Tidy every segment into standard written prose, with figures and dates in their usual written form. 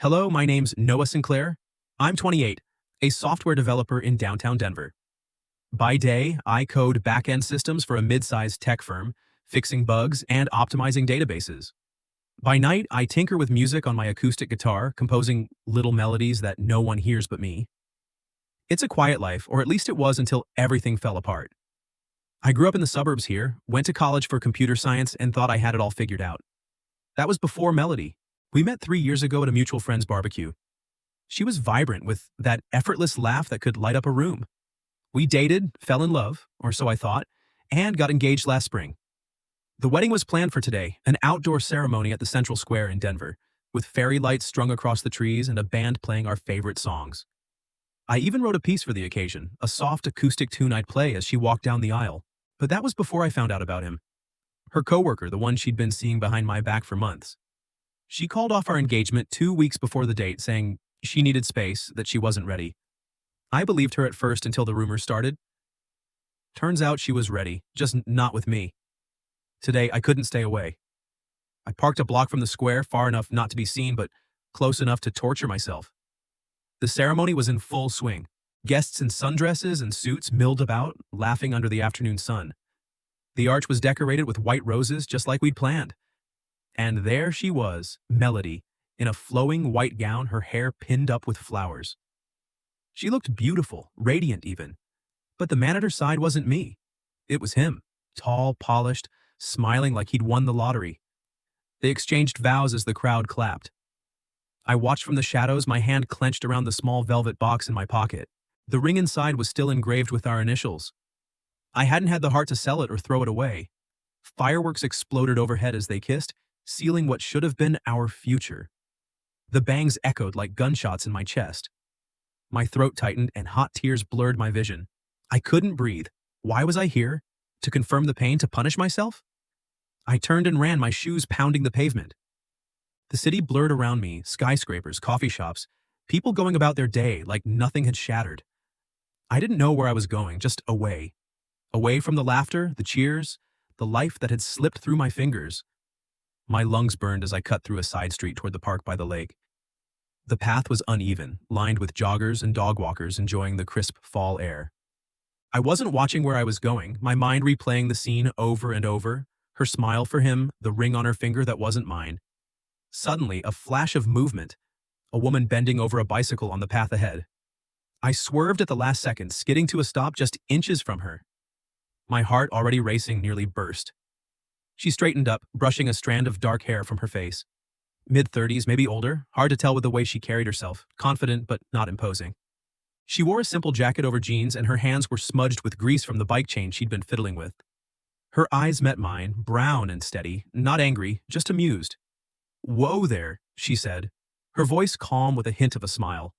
Hello, my name's Noah Sinclair. I'm 28, a software developer in downtown Denver. By day, I code back-end systems for a mid-sized tech firm, fixing bugs and optimizing databases. By night, I tinker with music on my acoustic guitar, composing little melodies that no one hears but me. It's a quiet life, or at least it was until everything fell apart. I grew up in the suburbs here, went to college for computer science, and thought I had it all figured out. That was before Melody. We met 3 years ago at a mutual friend's barbecue. She was vibrant with that effortless laugh that could light up a room. We dated, fell in love, or so I thought, and got engaged last spring. The wedding was planned for today, an outdoor ceremony at the Central Square in Denver, with fairy lights strung across the trees and a band playing our favorite songs. I even wrote a piece for the occasion, a soft acoustic tune I'd play as she walked down the aisle. But that was before I found out about him. Her coworker, the one she'd been seeing behind my back for months. She called off our engagement 2 weeks before the date, saying she needed space, that she wasn't ready. I believed her at first until the rumors started. Turns out she was ready, just not with me. Today, I couldn't stay away. I parked a block from the square, far enough not to be seen, but close enough to torture myself. The ceremony was in full swing. Guests in sundresses and suits milled about, laughing under the afternoon sun. The arch was decorated with white roses, just like we'd planned. And there she was, Melody, in a flowing white gown, her hair pinned up with flowers. She looked beautiful, radiant even. But the man at her side wasn't me. It was him, tall, polished, smiling like he'd won the lottery. They exchanged vows as the crowd clapped. I watched from the shadows, my hand clenched around the small velvet box in my pocket. The ring inside was still engraved with our initials. I hadn't had the heart to sell it or throw it away. Fireworks exploded overhead as they kissed, sealing what should have been our future. The bangs echoed like gunshots in my chest. My throat tightened and hot tears blurred my vision. I couldn't breathe. Why was I here? To confirm the pain, to punish myself? I turned and ran, my shoes pounding the pavement. The city blurred around me, skyscrapers, coffee shops, people going about their day like nothing had shattered. I didn't know where I was going, just away. Away from the laughter, the cheers, the life that had slipped through my fingers. My lungs burned as I cut through a side street toward the park by the lake. The path was uneven, lined with joggers and dog walkers enjoying the crisp fall air. I wasn't watching where I was going, my mind replaying the scene over and over, her smile for him, the ring on her finger that wasn't mine. Suddenly, a flash of movement, a woman bending over a bicycle on the path ahead. I swerved at the last second, skidding to a stop just inches from her. My heart, already racing, nearly burst. She straightened up, brushing a strand of dark hair from her face. Mid-30s, maybe older, hard to tell with the way she carried herself, confident but not imposing. She wore a simple jacket over jeans and her hands were smudged with grease from the bike chain she'd been fiddling with. Her eyes met mine, brown and steady, not angry, just amused. "Whoa there," she said, her voice calm with a hint of a smile.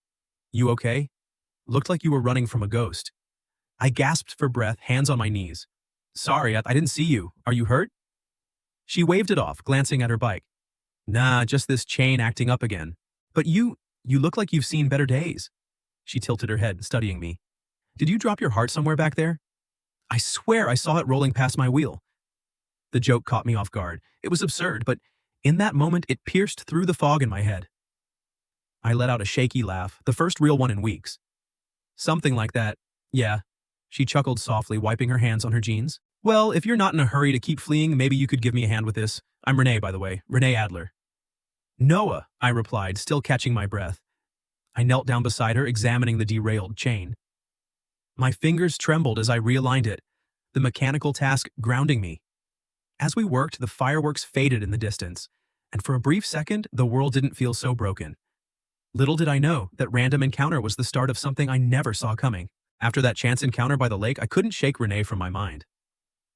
"You okay? Looked like you were running from a ghost." I gasped for breath, hands on my knees. "Sorry, I didn't see you. Are you hurt?" She waved it off, glancing at her bike. "Nah, just this chain acting up again. But you look like you've seen better days." She tilted her head, studying me. "Did you drop your heart somewhere back there?" "I swear I saw it rolling past my wheel." The joke caught me off guard. It was absurd, but in that moment it pierced through the fog in my head. I let out a shaky laugh, the first real one in weeks. "Something like that, yeah." She chuckled softly, wiping her hands on her jeans. "Well, if you're not in a hurry to keep fleeing, maybe you could give me a hand with this. I'm Renee, by the way, Renee Adler." "Noah," I replied, still catching my breath. I knelt down beside her, examining the derailed chain. My fingers trembled as I realigned it, the mechanical task grounding me. As we worked, the fireworks faded in the distance, and for a brief second, the world didn't feel so broken. Little did I know that random encounter was the start of something I never saw coming. After that chance encounter by the lake, I couldn't shake Renee from my mind.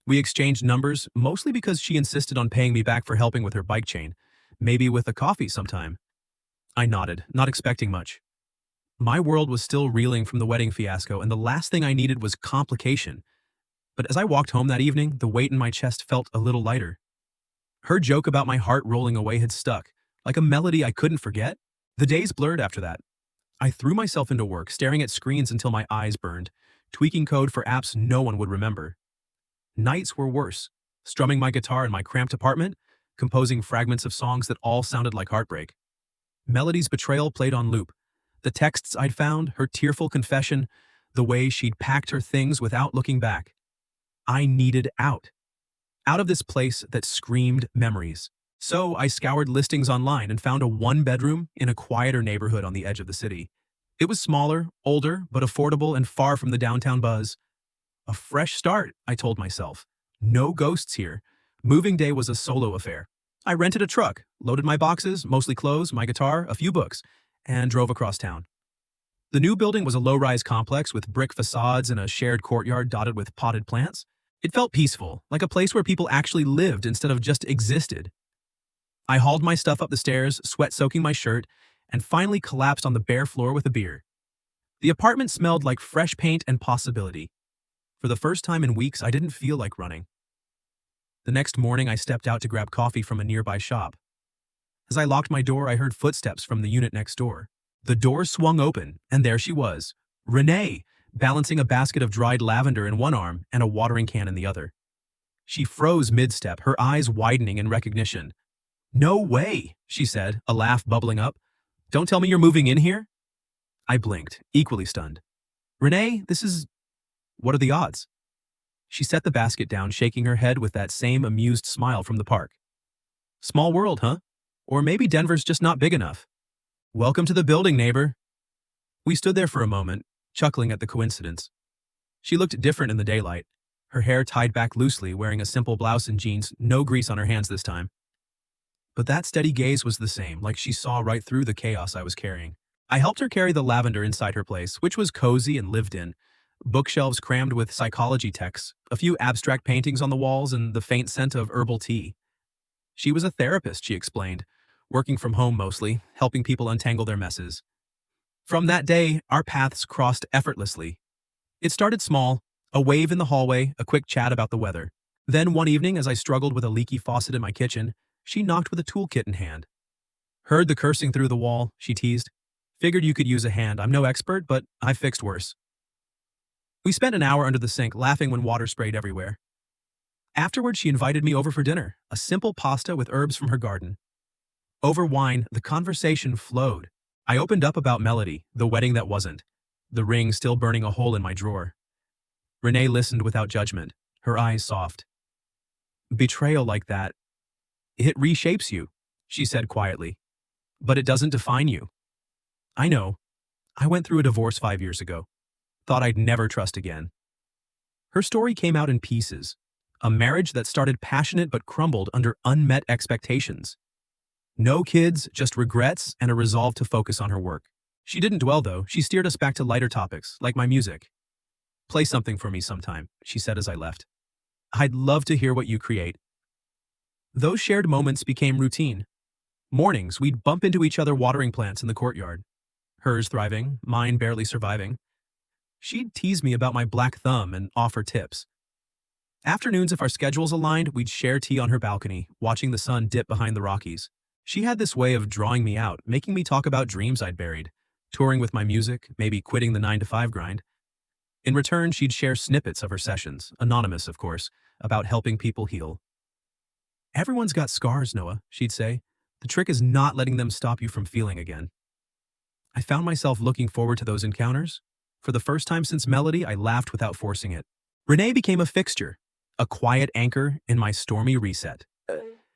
We exchanged numbers, mostly because she insisted on paying me back for helping with her bike chain, maybe with a coffee sometime. I nodded, not expecting much. My world was still reeling from the wedding fiasco, and the last thing I needed was complication. But as I walked home that evening, the weight in my chest felt a little lighter. Her joke about my heart rolling away had stuck, like a melody I couldn't forget. The days blurred after that. I threw myself into work, staring at screens until my eyes burned, tweaking code for apps no one would remember. Nights were worse, strumming my guitar in my cramped apartment, composing fragments of songs that all sounded like heartbreak. Melody's betrayal played on loop. The texts I'd found, her tearful confession, the way she'd packed her things without looking back. I needed out. Out of this place that screamed memories. So I scoured listings online and found a one-bedroom in a quieter neighborhood on the edge of the city. It was smaller, older, but affordable and far from the downtown buzz. A fresh start, I told myself. No ghosts here. Moving day was a solo affair. I rented a truck, loaded my boxes, mostly clothes, my guitar, a few books, and drove across town. The new building was a low-rise complex with brick facades and a shared courtyard dotted with potted plants. It felt peaceful, like a place where people actually lived instead of just existed. I hauled my stuff up the stairs, sweat soaking my shirt, and finally collapsed on the bare floor with a beer. The apartment smelled like fresh paint and possibility. For the first time in weeks, I didn't feel like running. The next morning, I stepped out to grab coffee from a nearby shop. As I locked my door, I heard footsteps from the unit next door. The door swung open, and there she was, Renee, balancing a basket of dried lavender in one arm and a watering can in the other. She froze mid-step, her eyes widening in recognition. "No way," she said, a laugh bubbling up. "Don't tell me you're moving in here?" I blinked, equally stunned. "Renee, what are the odds?" She set the basket down, shaking her head with that same amused smile from the park. "Small world, huh? Or maybe Denver's just not big enough. Welcome to the building, neighbor." We stood there for a moment, chuckling at the coincidence. She looked different in the daylight, her hair tied back loosely, wearing a simple blouse and jeans, no grease on her hands this time. But that steady gaze was the same, like she saw right through the chaos I was carrying. I helped her carry the lavender inside her place, which was cozy and lived in. Bookshelves crammed with psychology texts, a few abstract paintings on the walls, and the faint scent of herbal tea. She was a therapist, she explained, working from home mostly, helping people untangle their messes. From that day, our paths crossed effortlessly. It started small, a wave in the hallway, a quick chat about the weather. Then one evening, as I struggled with a leaky faucet in my kitchen, she knocked with a toolkit in hand. "Heard the cursing through the wall," she teased. "Figured you could use a hand. I'm no expert, but I've fixed worse." We spent an hour under the sink, laughing when water sprayed everywhere. Afterward, she invited me over for dinner, a simple pasta with herbs from her garden. Over wine, the conversation flowed. I opened up about Melody, the wedding that wasn't, the ring still burning a hole in my drawer. Renee listened without judgment, her eyes soft. "Betrayal like that, it reshapes you," she said quietly. "But it doesn't define you." "I know. I went through a divorce 5 years ago. Thought I'd never trust again." Her story came out in pieces. A marriage that started passionate but crumbled under unmet expectations. No kids, just regrets and a resolve to focus on her work. She didn't dwell, though. She steered us back to lighter topics, like my music. "Play something for me sometime," she said as I left. "I'd love to hear what you create." Those shared moments became routine. Mornings, we'd bump into each other watering plants in the courtyard. Hers thriving, mine barely surviving. She'd tease me about my black thumb and offer tips. Afternoons, if our schedules aligned, we'd share tea on her balcony, watching the sun dip behind the Rockies. She had this way of drawing me out, making me talk about dreams I'd buried, touring with my music, maybe quitting the 9-to-5 grind. In return, she'd share snippets of her sessions, anonymous, of course, about helping people heal. "Everyone's got scars, Noah," she'd say. "The trick is not letting them stop you from feeling again." I found myself looking forward to those encounters. For the first time since Melody, I laughed without forcing it. Renee became a fixture, a quiet anchor in my stormy reset.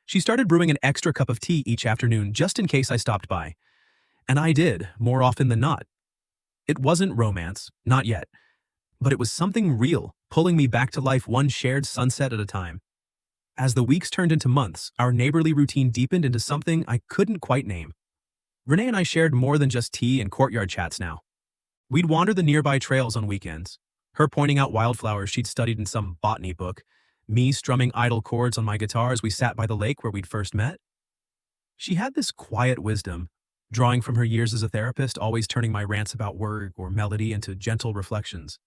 She started brewing an extra cup of tea each afternoon just in case I stopped by. And I did, more often than not. It wasn't romance, not yet. But it was something real, pulling me back to life one shared sunset at a time. As the weeks turned into months, our neighborly routine deepened into something I couldn't quite name. Renee and I shared more than just tea and courtyard chats now. We'd wander the nearby trails on weekends, her pointing out wildflowers she'd studied in some botany book, me strumming idle chords on my guitar as we sat by the lake where we'd first met. She had this quiet wisdom, drawing from her years as a therapist, always turning my rants about work or melody into gentle reflections.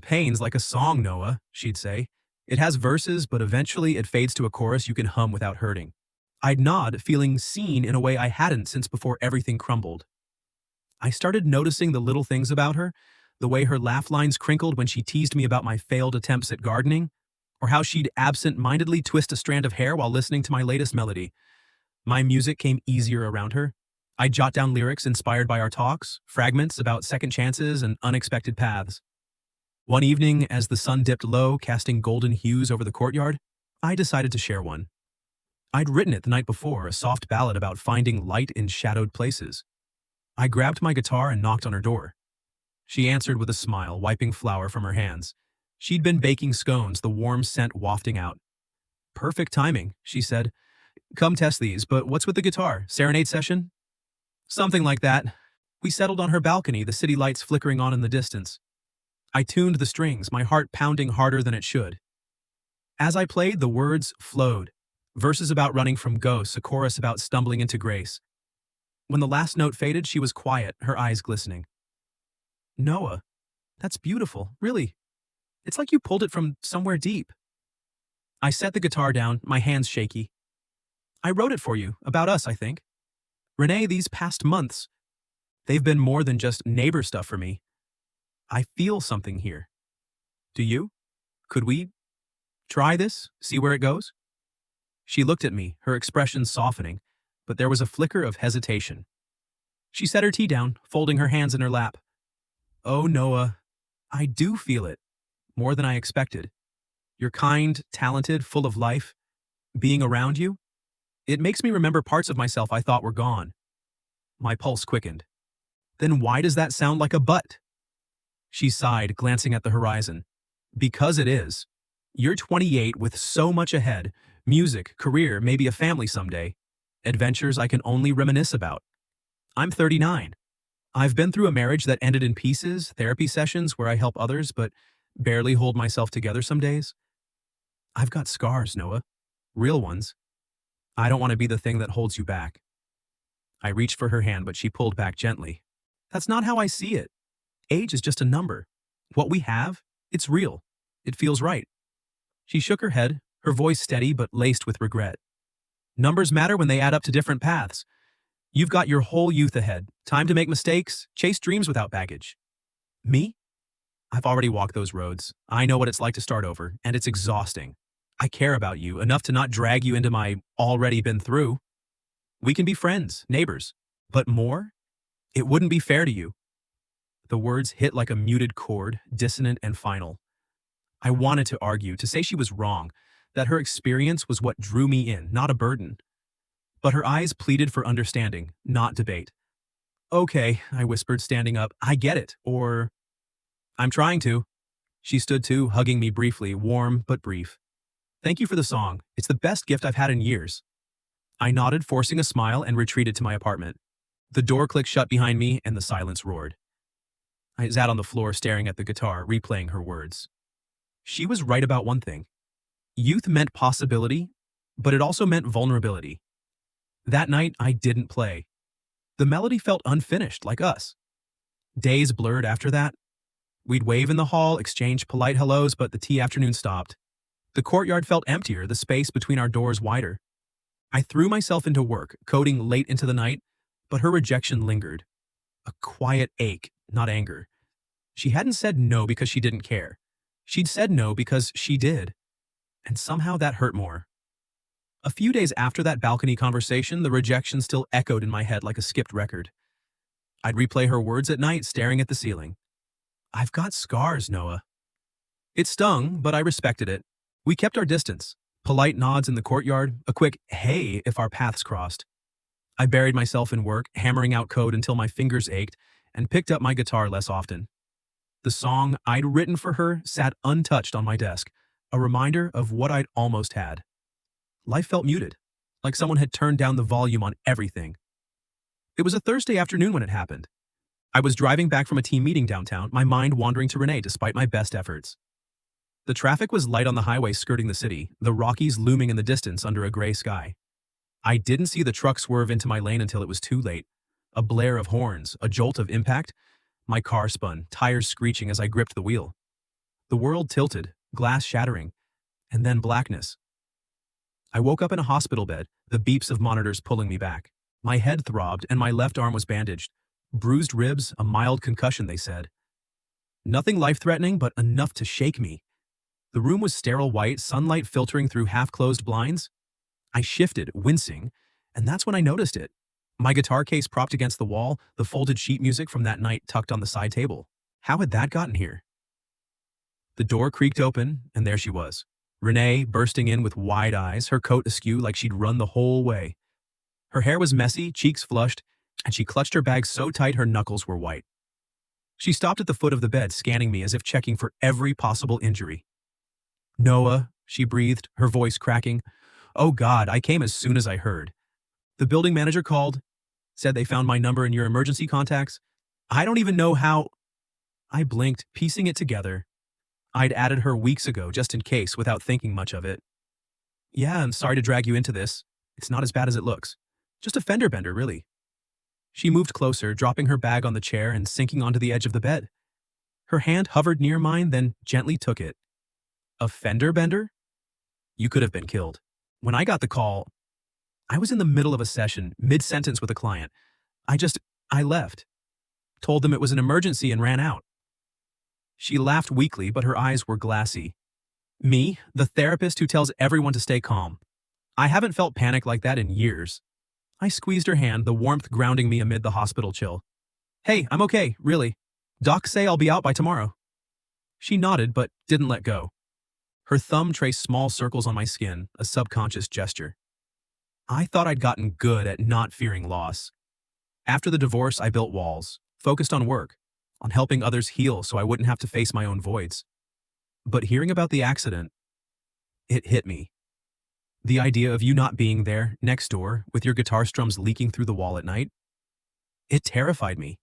"Pain's like a song, Noah," she'd say. "It has verses, but eventually it fades to a chorus you can hum without hurting." I'd nod, feeling seen in a way I hadn't since before everything crumbled. I started noticing the little things about her, the way her laugh lines crinkled when she teased me about my failed attempts at gardening, or how she'd absent-mindedly twist a strand of hair while listening to my latest melody. My music came easier around her. I'd jot down lyrics inspired by our talks, fragments about second chances and unexpected paths. One evening, as the sun dipped low, casting golden hues over the courtyard, I decided to share one. I'd written it the night before, a soft ballad about finding light in shadowed places. I grabbed my guitar and knocked on her door. She answered with a smile, wiping flour from her hands. She'd been baking scones, the warm scent wafting out. "Perfect timing," she said. "Come test these, but what's with the guitar? Serenade session?" "Something like that." We settled on her balcony, the city lights flickering on in the distance. I tuned the strings, my heart pounding harder than it should. As I played, the words flowed. Verses about running from ghosts, a chorus about stumbling into grace. When the last note faded, she was quiet, her eyes glistening. "Noah, that's beautiful, really. It's like you pulled it from somewhere deep." I set the guitar down, my hands shaky. "I wrote it for you, about us, I think. Renee, these past months, they've been more than just neighbor stuff for me. I feel something here. Do you? Could we try this, see where it goes?" She looked at me, her expression softening, but there was a flicker of hesitation. She set her tea down, folding her hands in her lap. "Oh, Noah, I do feel it, more than I expected. You're kind, talented, full of life. Being around you, it makes me remember parts of myself I thought were gone." My pulse quickened. "Then why does that sound like a but?" She sighed, glancing at the horizon. "Because it is. You're 28 with so much ahead. Music, career, maybe a family someday. Adventures I can only reminisce about. I'm 39. I've been through a marriage that ended in pieces, therapy sessions where I help others but barely hold myself together some days. I've got scars, Noah. Real ones. I don't want to be the thing that holds you back." I reached for her hand, but she pulled back gently. "That's not how I see it. Age is just a number. What we have, it's real. It feels right." She shook her head, her voice steady but laced with regret. "Numbers matter when they add up to different paths. You've got your whole youth ahead, time to make mistakes, chase dreams without baggage. Me? I've already walked those roads. I know what it's like to start over, and it's exhausting. I care about you enough to not drag you into my already been through. We can be friends, neighbors, but more? It wouldn't be fair to you." The words hit like a muted chord, dissonant and final. I wanted to argue, to say she was wrong, that her experience was what drew me in, not a burden. But her eyes pleaded for understanding, not debate. "Okay," I whispered, standing up. "I get it," or "I'm trying to." She stood too, hugging me briefly, warm but brief. "Thank you for the song. It's the best gift I've had in years." I nodded, forcing a smile, and retreated to my apartment. The door clicked shut behind me, and the silence roared. I sat on the floor staring at the guitar, replaying her words. She was right about one thing. Youth meant possibility, but it also meant vulnerability. That night, I didn't play. The melody felt unfinished, like us. Days blurred after that. We'd wave in the hall, exchange polite hellos, but the tea afternoon stopped. The courtyard felt emptier, the space between our doors wider. I threw myself into work, coding late into the night, but her rejection lingered. A quiet ache, not anger. She hadn't said no because she didn't care. She'd said no because she did. And somehow that hurt more. A few days after that balcony conversation, the rejection still echoed in my head like a skipped record. I'd replay her words at night, staring at the ceiling. "I've got scars, Noah." It stung, but I respected it. We kept our distance. Polite nods in the courtyard, a quick hey if our paths crossed. I buried myself in work, hammering out code until my fingers ached, and picked up my guitar less often. The song I'd written for her sat untouched on my desk, a reminder of what I'd almost had. Life felt muted, like someone had turned down the volume on everything. It was a Thursday afternoon when it happened. I was driving back from a team meeting downtown, my mind wandering to Renee despite my best efforts. The traffic was light on the highway skirting the city, the Rockies looming in the distance under a gray sky. I didn't see the truck swerve into my lane until it was too late. A blare of horns, a jolt of impact. My car spun, tires screeching as I gripped the wheel. The world tilted, glass shattering, and then blackness. I woke up in a hospital bed, the beeps of monitors pulling me back. My head throbbed and my left arm was bandaged. Bruised ribs, a mild concussion, they said. Nothing life-threatening, but enough to shake me. The room was sterile white, sunlight filtering through half-closed blinds. I shifted, wincing, and that's when I noticed it. My guitar case propped against the wall, the folded sheet music from that night tucked on the side table. How had that gotten here? The door creaked open, and there she was. Renee, bursting in with wide eyes, her coat askew like she'd run the whole way. Her hair was messy, cheeks flushed, and she clutched her bag so tight her knuckles were white. She stopped at the foot of the bed, scanning me as if checking for every possible injury. "Noah," she breathed, her voice cracking. "Oh God, I came as soon as I heard. The building manager called, said they found my number in your emergency contacts. I don't even know how—" I blinked, piecing it together. I'd added her weeks ago, just in case, without thinking much of it. "Yeah, I'm sorry to drag you into this. It's not as bad as it looks. Just a fender bender, really." She moved closer, dropping her bag on the chair and sinking onto the edge of the bed. Her hand hovered near mine, then gently took it. "A fender bender? You could have been killed. When I got the call, I was in the middle of a session, mid-sentence with a client. I left. Told them it was an emergency and ran out." She laughed weakly, but her eyes were glassy. "Me, the therapist who tells everyone to stay calm. I haven't felt panic like that in years." I squeezed her hand, the warmth grounding me amid the hospital chill. "Hey, I'm okay, really. Docs say I'll be out by tomorrow." She nodded, but didn't let go. Her thumb traced small circles on my skin, a subconscious gesture. I thought I'd gotten good at not fearing loss. After the divorce, I built walls, focused on work, on helping others heal so I wouldn't have to face my own voids. But hearing about the accident, it hit me. The idea of you not being there, next door, with your guitar strums leaking through the wall at night, it terrified me.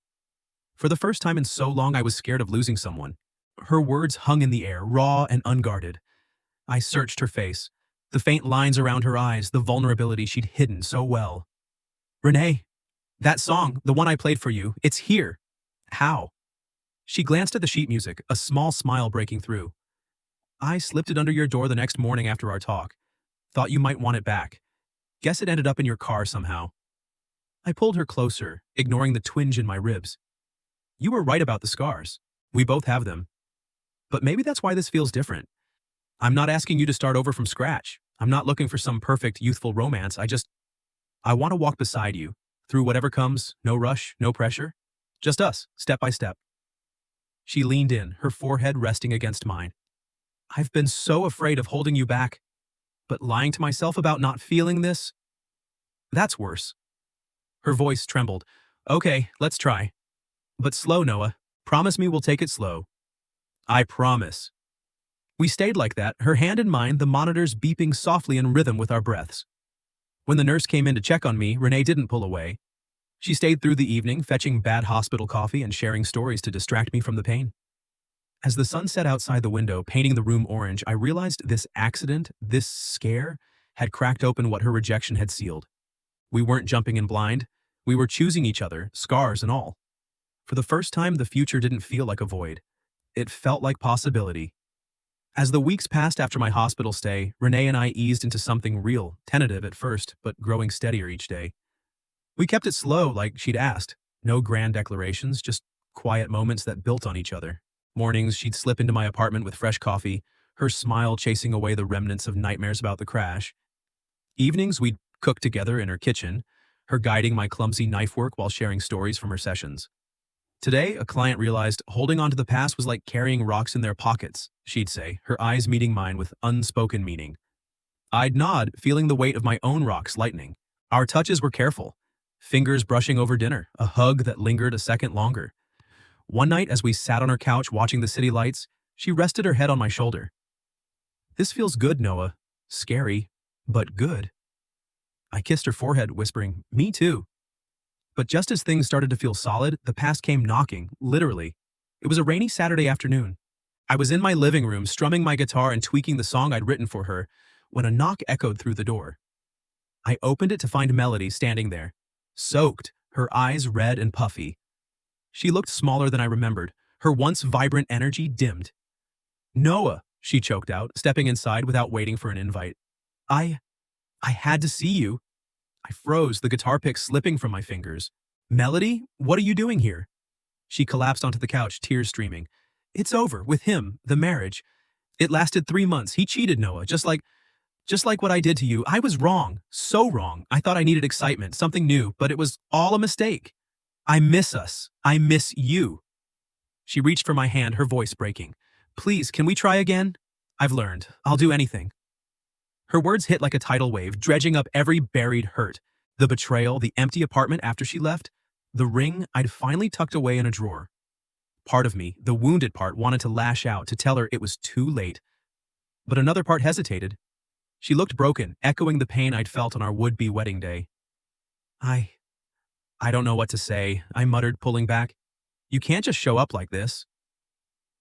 For the first time in so long, I was scared of losing someone. Her words hung in the air, raw and unguarded. I searched her face, the faint lines around her eyes, the vulnerability she'd hidden so well. "Renee, that song, the one I played for you, it's here. How?" She glanced at the sheet music, a small smile breaking through. "I slipped it under your door the next morning after our talk. Thought you might want it back. Guess it ended up in your car somehow." I pulled her closer, ignoring the twinge in my ribs. "You were right about the scars. We both have them. But maybe that's why this feels different. I'm not asking you to start over from scratch. I'm not looking for some perfect youthful romance. I want to walk beside you, through whatever comes, no rush, no pressure. Just us, step by step." She leaned in, her forehead resting against mine. "I've been so afraid of holding you back. But lying to myself about not feeling this? That's worse." Her voice trembled. "Okay, let's try. But slow, Noah. Promise me we'll take it slow." "I promise." We stayed like that, her hand in mine, the monitors beeping softly in rhythm with our breaths. When the nurse came in to check on me, Renee didn't pull away. She stayed through the evening, fetching bad hospital coffee and sharing stories to distract me from the pain. As the sun set outside the window, painting the room orange, I realized this accident, this scare, had cracked open what her rejection had sealed. We weren't jumping in blind. We were choosing each other, scars and all. For the first time, the future didn't feel like a void. It felt like possibility. As the weeks passed after my hospital stay, Renee and I eased into something real, tentative at first, but growing steadier each day. We kept it slow, like she'd asked. No grand declarations, just quiet moments that built on each other. Mornings, she'd slip into my apartment with fresh coffee, her smile chasing away the remnants of nightmares about the crash. Evenings, we'd cook together in her kitchen, her guiding my clumsy knife work while sharing stories from her sessions. Today, a client realized holding on to the past was like carrying rocks in their pockets, she'd say, her eyes meeting mine with unspoken meaning. I'd nod, feeling the weight of my own rocks lightening. Our touches were careful. Fingers brushing over dinner, a hug that lingered a second longer. One night, as we sat on her couch watching the city lights, she rested her head on my shoulder. "This feels good, Noah. Scary, but good." I kissed her forehead, whispering, "Me too." But just as things started to feel solid, the past came knocking, literally. It was a rainy Saturday afternoon. I was in my living room, strumming my guitar and tweaking the song I'd written for her, when a knock echoed through the door. I opened it to find Melody standing there, soaked, her eyes red and puffy. She looked smaller than I remembered, her once vibrant energy dimmed. "Noah," she choked out, stepping inside without waiting for an invite. I had to see you." I froze, the guitar pick slipping from my fingers. "Melody, what are you doing here?" She collapsed onto the couch, tears streaming. "It's over, with him, the marriage. It lasted 3 months. He cheated, Noah, just like—" Just like what I did to you, I was wrong. So wrong. I thought I needed excitement, something new, but it was all a mistake. I miss us. I miss you. She reached for my hand, her voice breaking. Please, can we try again? I've learned. I'll do anything. Her words hit like a tidal wave, dredging up every buried hurt. The betrayal, the empty apartment after she left, the ring I'd finally tucked away in a drawer. Part of me, the wounded part, wanted to lash out, to tell her it was too late. But another part hesitated. She looked broken, echoing the pain I'd felt on our would-be wedding day. I don't know what to say, I muttered, pulling back. You can't just show up like this.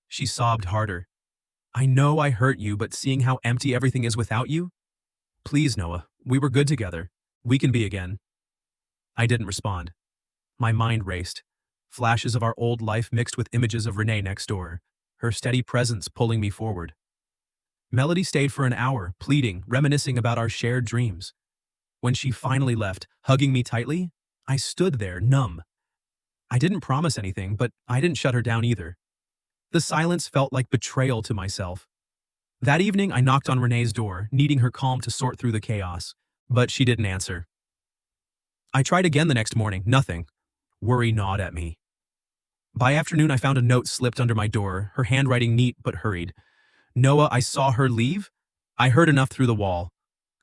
She sobbed harder. I know I hurt you, but seeing how empty everything is without you? Please, Noah, we were good together. We can be again. I didn't respond. My mind raced. Flashes of our old life mixed with images of Renee next door, her steady presence pulling me forward. Melody stayed for an hour, pleading, reminiscing about our shared dreams. When she finally left, hugging me tightly, I stood there, numb. I didn't promise anything, but I didn't shut her down either. The silence felt like betrayal to myself. That evening, I knocked on Renee's door, needing her calm to sort through the chaos, but she didn't answer. I tried again the next morning, nothing. Worry gnawed at me. By afternoon, I found a note slipped under my door, her handwriting neat but hurried. Noah, I saw her leave. I heard enough through the wall.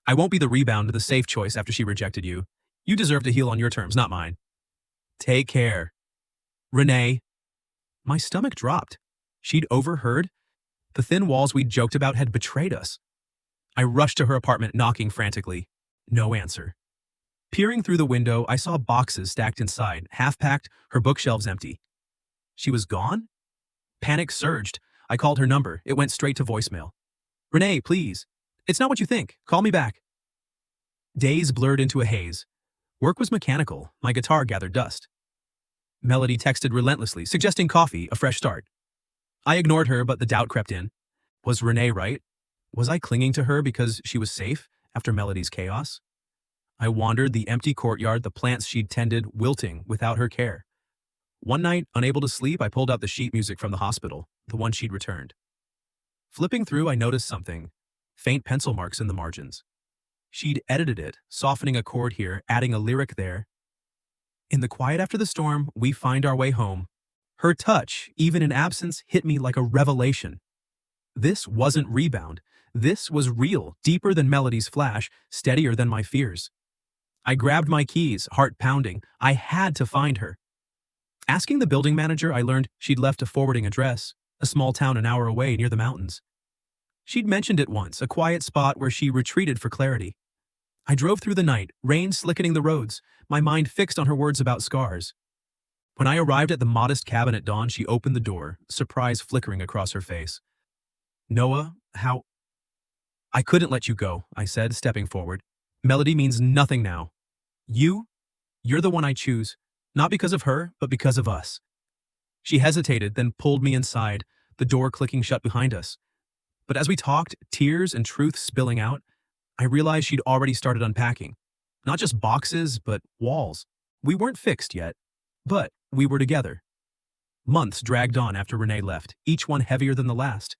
I won't be the rebound, the safe choice after she rejected you. You deserve to heal on your terms, not mine. Take care. Renee. My stomach dropped. She'd overheard. The thin walls we'd joked about had betrayed us. I rushed to her apartment, knocking frantically. No answer. Peering through the window, I saw boxes stacked inside, half-packed, her bookshelves empty. She was gone? Panic surged. I called her number. It went straight to voicemail. Renee, please. It's not what you think. Call me back. Days blurred into a haze. Work was mechanical. My guitar gathered dust. Melody texted relentlessly, suggesting coffee, a fresh start. I ignored her, but the doubt crept in. Was Renee right? Was I clinging to her because she was safe after Melody's chaos? I wandered the empty courtyard, the plants she'd tended wilting without her care. One night, unable to sleep, I pulled out the sheet music from the hospital, the one she'd returned. Flipping through, I noticed something. Faint pencil marks in the margins. She'd edited it, softening a chord here, adding a lyric there. In the quiet after the storm, we find our way home. Her touch, even in absence, hit me like a revelation. This wasn't rebound. This was real, deeper than Melody's flash, steadier than my fears. I grabbed my keys, heart pounding. I had to find her. Asking the building manager, I learned she'd left a forwarding address, a small town an hour away near the mountains. She'd mentioned it once, a quiet spot where she retreated for clarity. I drove through the night, rain slickening the roads, my mind fixed on her words about scars. When I arrived at the modest cabin at dawn, she opened the door, surprise flickering across her face. Noah, how? I couldn't let you go, I said, stepping forward. Melody means nothing now. You're the one I choose, not because of her, but because of us. She hesitated, then pulled me inside, the door clicking shut behind us. But as we talked, tears and truth spilling out, I realized she'd already started unpacking. Not just boxes, but walls. We weren't fixed yet, but we were together. Months dragged on after Renee left, each one heavier than the last.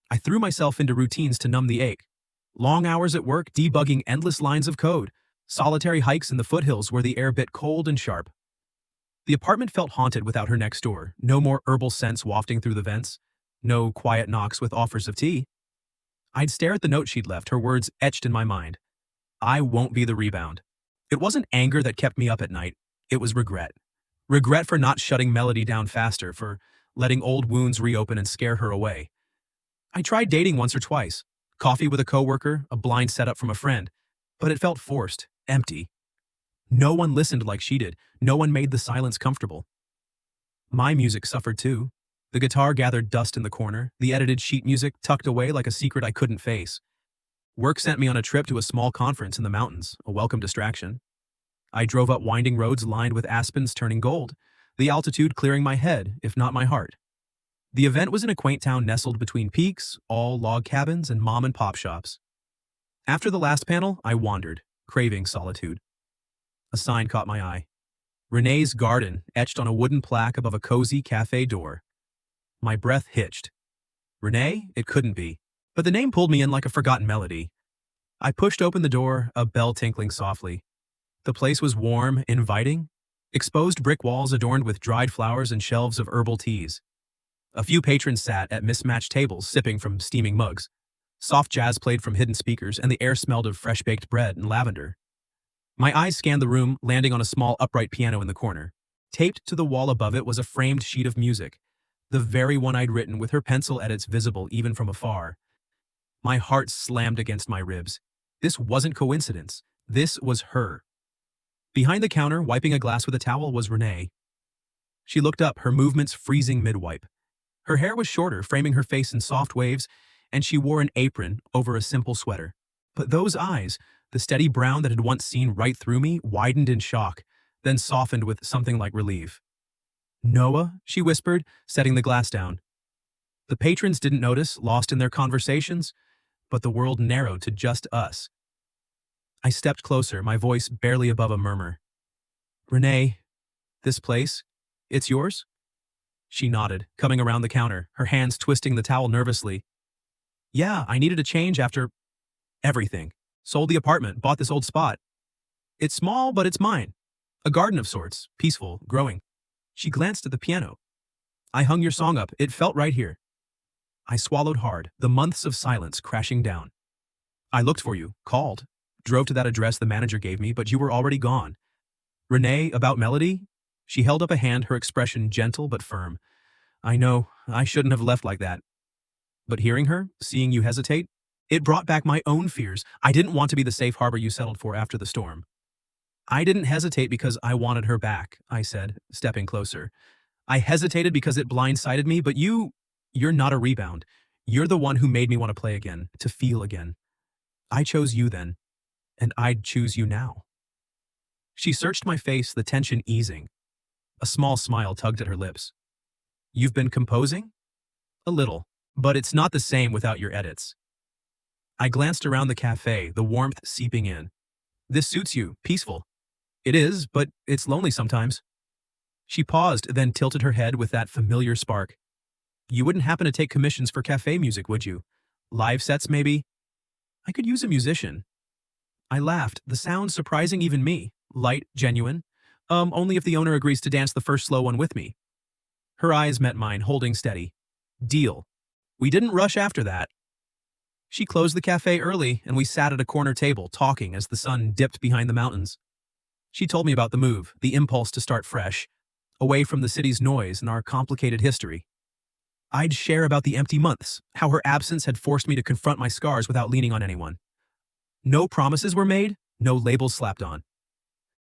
I threw myself into routines to numb the ache. Long hours at work, debugging endless lines of code. Solitary hikes in the foothills where the air bit cold and sharp. The apartment felt haunted without her next door. No more herbal scents wafting through the vents. No quiet knocks with offers of tea. I'd stare at the note she'd left, her words etched in my mind. I won't be the rebound. It wasn't anger that kept me up at night. It was regret. Regret for not shutting Melody down faster, for letting old wounds reopen and scare her away. I tried dating once or twice. Coffee with a coworker, a blind setup from a friend. But it felt forced, empty. No one listened like she did. No one made the silence comfortable. My music suffered too. The guitar gathered dust in the corner, the edited sheet music tucked away like a secret I couldn't face. Work sent me on a trip to a small conference in the mountains, a welcome distraction. I drove up winding roads lined with aspens turning gold, the altitude clearing my head, if not my heart. The event was in a quaint town nestled between peaks, all log cabins and mom-and-pop shops. After the last panel, I wandered, craving solitude. A sign caught my eye. Renee's Garden, etched on a wooden plaque above a cozy cafe door. My breath hitched. Renee? It couldn't be. But the name pulled me in like a forgotten melody. I pushed open the door, a bell tinkling softly. The place was warm, inviting. Exposed brick walls adorned with dried flowers and shelves of herbal teas. A few patrons sat at mismatched tables, sipping from steaming mugs. Soft jazz played from hidden speakers, and the air smelled of fresh-baked bread and lavender. My eyes scanned the room, landing on a small upright piano in the corner. Taped to the wall above it was a framed sheet of music, the very one I'd written with her pencil edits visible even from afar. My heart slammed against my ribs. This wasn't coincidence. This was her. Behind the counter, wiping a glass with a towel, was Renee. She looked up, her movements freezing mid-wipe. Her hair was shorter, framing her face in soft waves, and she wore an apron over a simple sweater. But those eyes, the steady brown that had once seen right through me, widened in shock, then softened with something like relief. "Noah," she whispered, setting the glass down. The patrons didn't notice, lost in their conversations, but the world narrowed to just us. I stepped closer, my voice barely above a murmur. "Renee, this place, it's yours?" She nodded, coming around the counter, her hands twisting the towel nervously. "Yeah, I needed a change after everything. Sold the apartment, bought this old spot. It's small, but it's mine. A garden of sorts, peaceful, growing." She glanced at the piano. "I hung your song up. It felt right here." I swallowed hard, the months of silence crashing down. "I looked for you, called, drove to that address the manager gave me, but you were already gone." "Renee, about Melody?" She held up a hand, her expression gentle but firm. "I know, I shouldn't have left like that." But hearing her, seeing you hesitate, it brought back my own fears. I didn't want to be the safe harbor you settled for after the storm. "I didn't hesitate because I wanted her back," I said, stepping closer. "I hesitated because it blindsided me, but you're not a rebound. You're the one who made me want to play again, to feel again. I chose you then, and I'd choose you now." She searched my face, the tension easing. A small smile tugged at her lips. "You've been composing?" "A little, but it's not the same without your edits." I glanced around the cafe, the warmth seeping in. "This suits you, peaceful." "It is, but it's lonely sometimes." She paused, then tilted her head with that familiar spark. "You wouldn't happen to take commissions for cafe music, would you? Live sets, maybe?" "I could use a musician." I laughed, the sound surprising even me. Light, genuine. Only if the owner agrees to dance the first slow one with me." Her eyes met mine, holding steady. "Deal." We didn't rush after that. She closed the cafe early, and we sat at a corner table, talking as the sun dipped behind the mountains. She told me about the move, the impulse to start fresh, away from the city's noise and our complicated history. I'd share about the empty months, how her absence had forced me to confront my scars without leaning on anyone. No promises were made, no labels slapped on.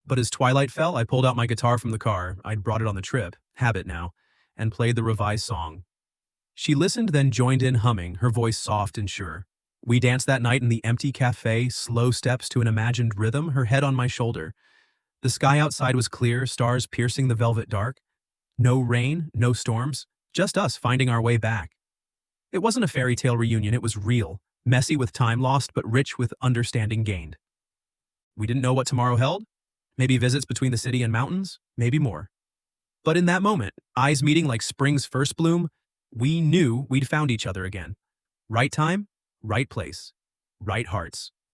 But as twilight fell, I pulled out my guitar from the car, I'd brought it on the trip, habit now, and played the revised song. She listened, then joined in humming, her voice soft and sure. We danced that night in the empty cafe, slow steps to an imagined rhythm, her head on my shoulder. The sky outside was clear, stars piercing the velvet dark. No rain, no storms, just us finding our way back. It wasn't a fairy tale reunion, it was real, messy with time lost, but rich with understanding gained. We didn't know what tomorrow held. Maybe visits between the city and mountains, maybe more. But in that moment, eyes meeting like spring's first bloom, we knew we'd found each other again. Right time, right place, right hearts.